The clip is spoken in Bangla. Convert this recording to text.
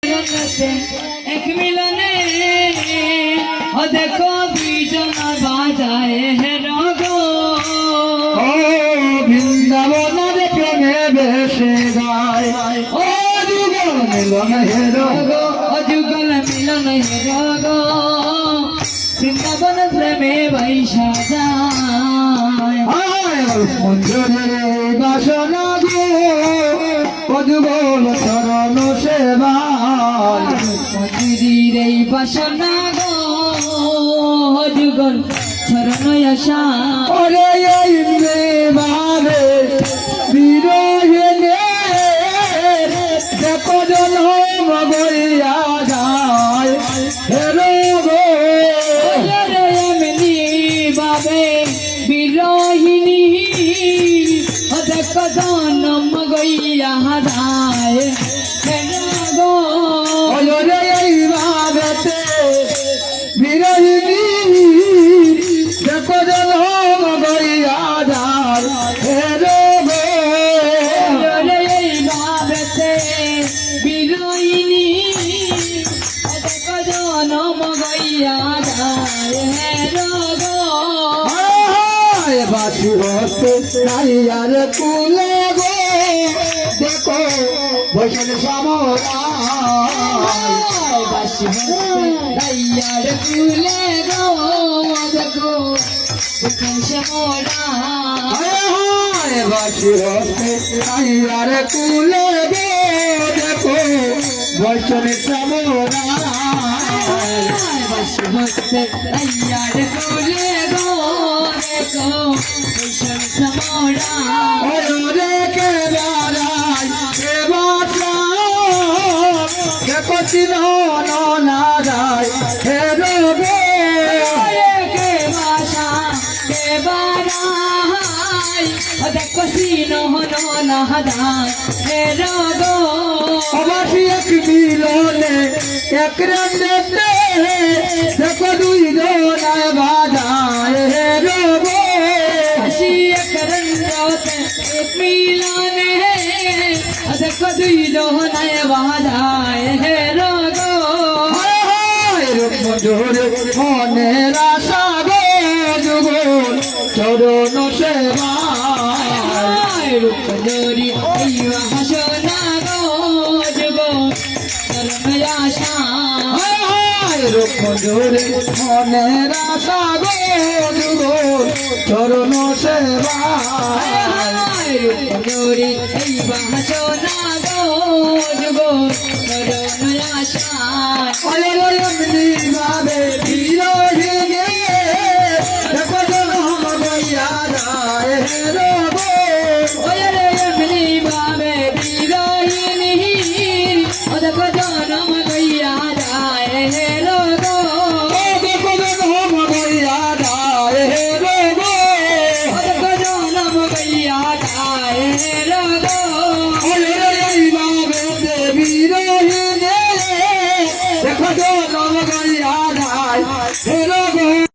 এক মিলনে ও দেখো দুইজন বাজায় রগ বৃন্দাবনের প্রেমে বেশে গায় ও যুগল মিলন হে রগ ও যুগল মিলন হে রগ বৃন্দাবন প্রেমে বৈশা যায় মঞ্জুরে বাসনা গো ও যুগল চরণ সেবায় মঞ্জুরির এই বাসনা গো যুগল চরণ আশা ওরে ইন্দ্রে ভাবে বিরোহিনে দেখো জনম গইয়া যায় হেরো গো এমনি বাবে বিরোহিনী দেখো জনম গইয়া যায় গো ওরে এই ভাবেতে বিরোহিনী দেখো জনম গইয়া যায় হেরো গো এই ভাবেতে বিরোহিনী দেখো জনম গইয়া যায় গো বাসি হতে নাইয়ার কুলে গো দেখো বৈশাল সমরায় বাসি দয়ার কুলে গো দেখো মোরা বাসি হতে নাইয়ার কুলে গো দেখো বৈশাল সমরায় বাসি দয়ার কুলে গো দেখো মোরা ওরে কে বারাই কে বাসা দেখো চিহ্ন না যায় হে রবে কে বাসা কে বারাই দেখো সিন হনো না যায় হে রগো অবাসী এক মিলনে এক রঙেতে দেখো দুই জনায় বাজায় হে রবে হাসি করতে এক মিলনে দেখো দুই জনায় বাজায় হে রগো মজুরে মনের আশা গো যুগল চরণ সেবায় রূপজরি হাসনা গো যুগ চরণ আশা মজুরে মনের আশা গো যুগল চরণ সেবায় রূপজরি হাসনা গো যুগ চরণ আশা এমনি ভাবে বিরোহিনে দেখো জনম গইয়া যায় হে রবে ওরে এমনি ভাবে বিরোহিনী দেখো জনম গইয়া যায় হে রগো দেখো জনম গইয়া যায় হে রবে দেখো জনম গইয়া যায় হে রগো ওরে এই